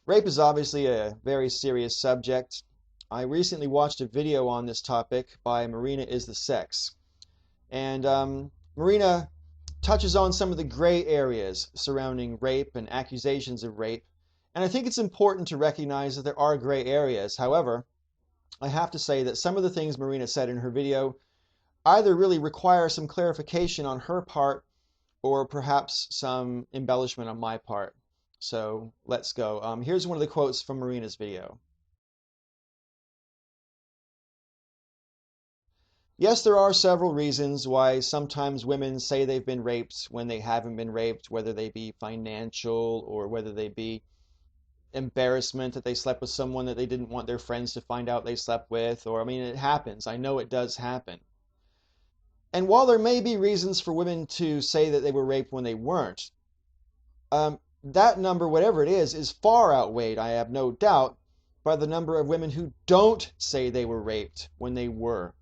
Rape is obviously a very serious subject. I recently watched a video on this topic by Marina is the Sex. And Marina touches on some of the gray areas surrounding rape and accusations of rape. And I think it's important to recognize that there are gray areas. However, I have to say that some of the things Marina said in her video either really require some clarification on her part or perhaps some embellishment on my part. So let's go. Here's one of the quotes from Marina's video. Yes, there are several reasons why sometimes women say they've been raped when they haven't been raped, whether they be financial or whether they be embarrassment that they slept with someone that they didn't want their friends to find out they slept with, or I mean, it happens. I know it does happen. And while there may be reasons for women to say that they were raped when they weren't, that number, whatever it is far outweighed, I have no doubt, by the number of women who don't say they were raped when they were.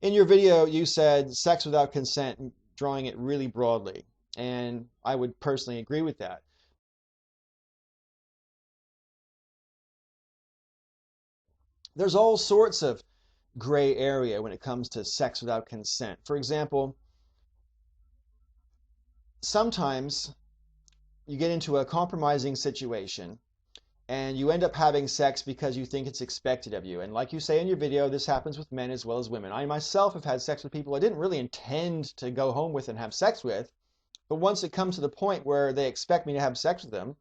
In your video, you said sex without consent, drawing it really broadly, and I would personally agree with that. There's all sorts of gray area when it comes to sex without consent. For example, sometimes you get into a compromising situation and you end up having sex because you think it's expected of you. And like you say in your video, this happens with men as well as women. I myself have had sex with people I didn't really intend to go home with and have sex with, but once it comes to the point where they expect me to have sex with them,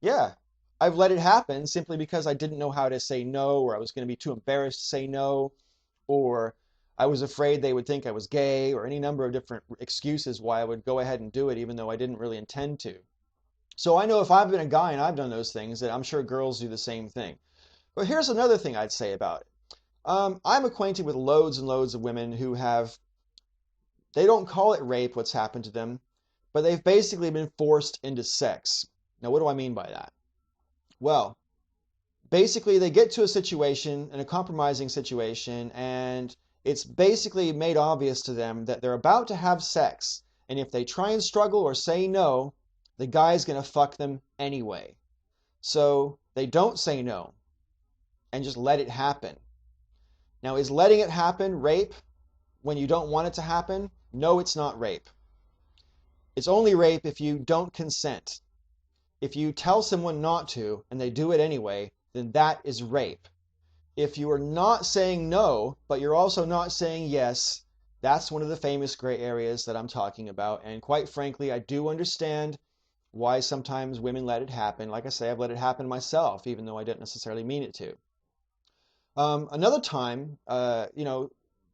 yeah, I've let it happen simply because I didn't know how to say no, or I was going to be too embarrassed to say no, or I was afraid they would think I was gay, or any number of different excuses why I would go ahead and do it even though I didn't really intend to. So I know if I've been a guy and I've done those things, that I'm sure girls do the same thing. But here's another thing I'd say about it. I'm acquainted with loads and loads of women who have, they don't call it rape, what's happened to them, but they've basically been forced into sex. Now, what do I mean by that? Well, basically they get to a situation, in a compromising situation, and it's basically made obvious to them that they're about to have sex, and if they try and struggle or say no, the guy's gonna fuck them anyway. So they don't say no and just let it happen. Now, is letting it happen rape when you don't want it to happen? No, it's not rape. It's only rape if you don't consent. If you tell someone not to and they do it anyway, then that is rape. If you are not saying no, but you're also not saying yes, that's one of the famous gray areas that I'm talking about. And quite frankly, I do understand why sometimes women let it happen. Like I say, I've let it happen myself, even though I didn't necessarily mean it to. Another time,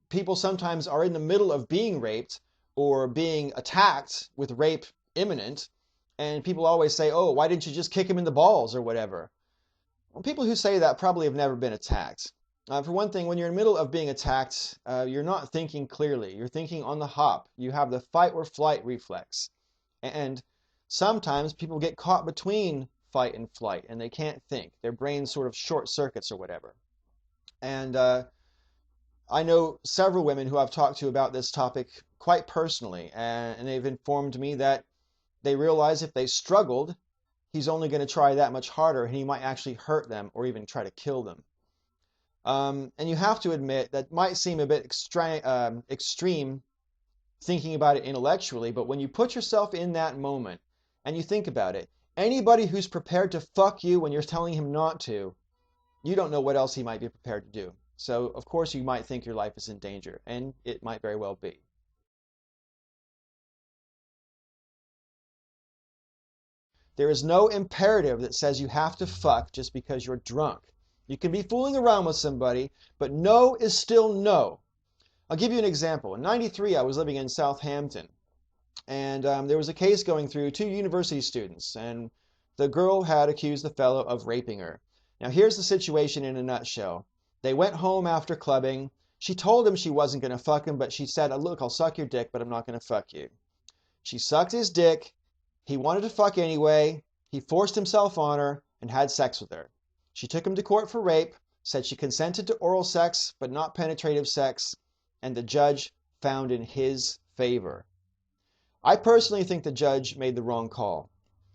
people sometimes are in the middle of being raped or being attacked with rape imminent, and people always say, oh, why didn't you just kick him in the balls or whatever? Well, people who say that probably have never been attacked. For one thing, when you're in the middle of being attacked, you're not thinking clearly. You're thinking on the hop. You have the fight or flight reflex. And sometimes people get caught between fight and flight, and they can't think. Their brain sort of short circuits or whatever. And I know several women who I've talked to about this topic quite personally, and they've informed me that they realize if they struggled, he's only going to try that much harder, and he might actually hurt them or even try to kill them. And you have to admit that might seem a bit extreme thinking about it intellectually, but when you put yourself in that moment and you think about it, anybody who's prepared to fuck you when you're telling him not to, you don't know what else he might be prepared to do. So, of course, you might think your life is in danger, and it might very well be. There is no imperative that says you have to fuck just because you're drunk. You can be fooling around with somebody, but no is still no. I'll give you an example. In '93, I was living in Southampton, and there was a case going through two university students, and the girl had accused the fellow of raping her. Now, here's the situation in a nutshell. They went home after clubbing. She told him she wasn't going to fuck him, but she said, look, I'll suck your dick, but I'm not going to fuck you. She sucked his dick. He wanted to fuck anyway. He forced himself on her and had sex with her. She took him to court for rape, said she consented to oral sex, but not penetrative sex, and the judge found in his favor. I personally think the judge made the wrong call.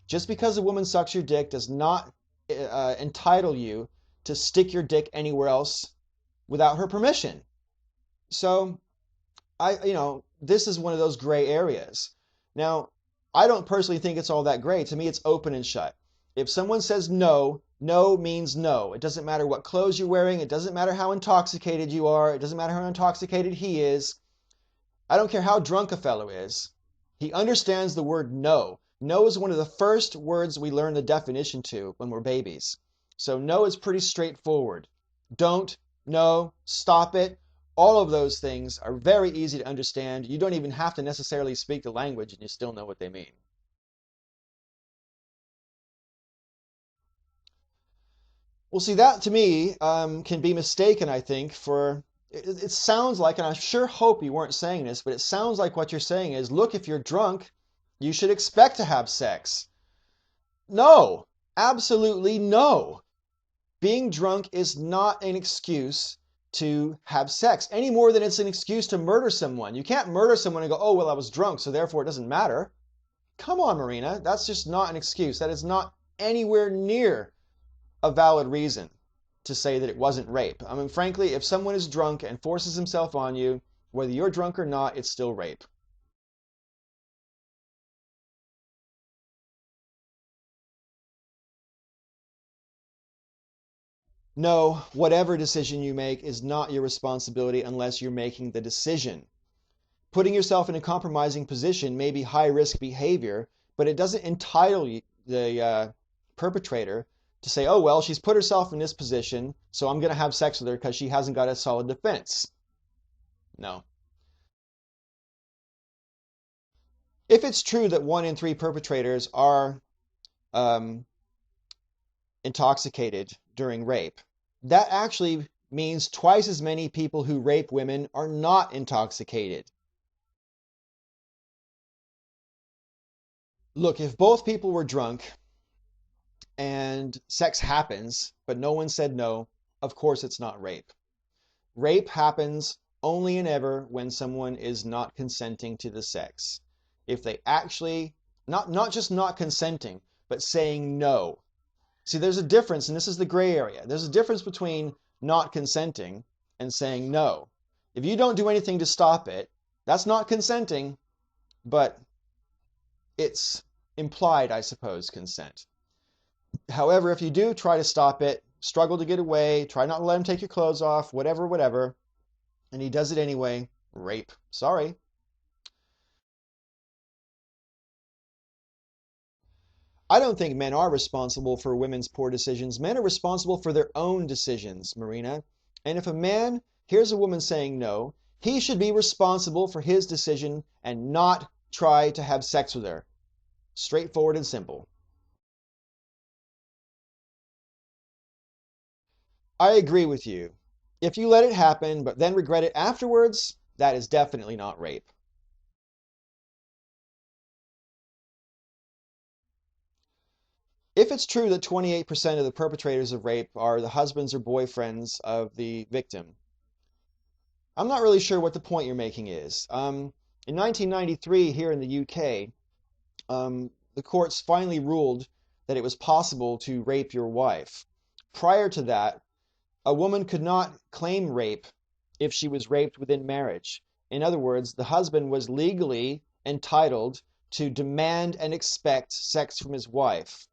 Just because a woman sucks your dick does not entitle you to stick your dick anywhere else without her permission. So, this is one of those gray areas. Now, I don't personally think it's all that gray. To me, it's open and shut. If someone says no, no means no. It doesn't matter what clothes you're wearing. It doesn't matter how intoxicated you are. It doesn't matter how intoxicated he is. I don't care how drunk a fellow is. He understands the word no. No is one of the first words we learn the definition to when we're babies. So no is pretty straightforward. Don't, no, stop it. All of those things are very easy to understand. You don't even have to necessarily speak the language and you still know what they mean. Well, see, that to me can be mistaken, I think, for it sounds like, and I sure hope you weren't saying this, but it sounds like what you're saying is, look, if you're drunk, you should expect to have sex. No, absolutely no. Being drunk is not an excuse to have sex any more than it's an excuse to murder someone. You can't murder someone and go, oh, well, I was drunk, so therefore it doesn't matter. Come on, Marina. That's just not an excuse. That is not anywhere near a valid reason to say that it wasn't rape. I mean, frankly, if someone is drunk and forces himself on you, whether you're drunk or not, it's still rape. No, whatever decision you make is not your responsibility unless you're making the decision. Putting yourself in a compromising position may be high-risk behavior, but it doesn't entitle the perpetrator to say, oh, well, she's put herself in this position, so I'm going to have sex with her because she hasn't got a solid defense. No. If it's true that 1 in 3 perpetrators are um, intoxicated during rape, that actually means twice as many people who rape women are not intoxicated. Look, if both people were drunk and sex happens, but no one said no, of course it's not rape. Rape happens only and ever when someone is not consenting to the sex. If they actually, not just not consenting, but saying no. See, there's a difference, and this is the gray area. There's a difference between not consenting and saying no. If you don't do anything to stop it, that's not consenting, but it's implied, I suppose, consent. However, if you do try to stop it, struggle to get away, try not to let him take your clothes off, whatever, and he does it anyway, rape. Sorry. I don't think men are responsible for women's poor decisions. Men are responsible for their own decisions, Marina. And if a man hears a woman saying no, he should be responsible for his decision and not try to have sex with her. Straightforward and simple. I agree with you. If you let it happen, but then regret it afterwards, that is definitely not rape. If it's true that 28% of the perpetrators of rape are the husbands or boyfriends of the victim, I'm not really sure what the point you're making is. In 1993, here in the UK, the courts finally ruled that it was possible to rape your wife. Prior to that, a woman could not claim rape if she was raped within marriage. In other words, the husband was legally entitled to demand and expect sex from his wife.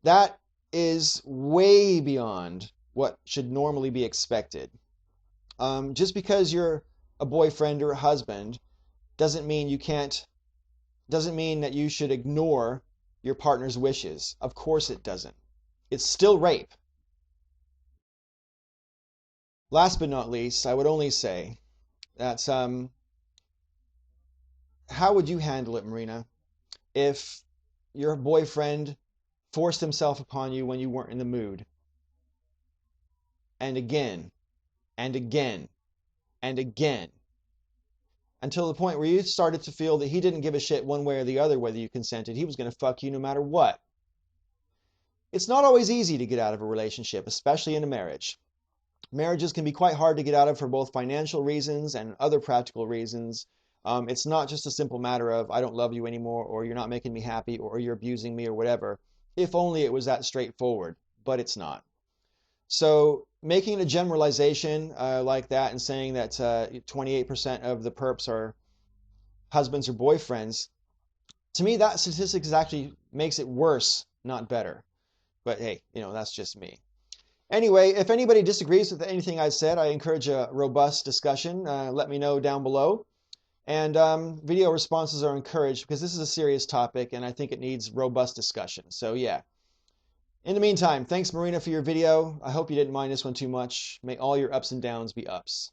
That is way beyond what should normally be expected. Just because you're a boyfriend or a husband doesn't mean that you should ignore your partner's wishes. Of course it doesn't. It's still rape. Last but not least, I would only say that how would you handle it, Marina, if your boyfriend forced himself upon you when you weren't in the mood? And again, and again, and again, until the point where you started to feel that he didn't give a shit one way or the other whether you consented. He was going to fuck you no matter what. It's not always easy to get out of a relationship, especially in a marriage. Marriages can be quite hard to get out of for both financial reasons and other practical reasons. It's not just a simple matter of I don't love you anymore, or you're not making me happy, or you're abusing me, or whatever. If only it was that straightforward, but it's not. So making a generalization like that and saying that 28% of the perps are husbands or boyfriends, to me that statistic actually makes it worse, not better. But hey, that's just me. Anyway, if anybody disagrees with anything I said, I encourage a robust discussion. Let me know down below. And video responses are encouraged because this is a serious topic and I think it needs robust discussion. So yeah. In the meantime, thanks Marina for your video. I hope you didn't mind this one too much. May all your ups and downs be ups.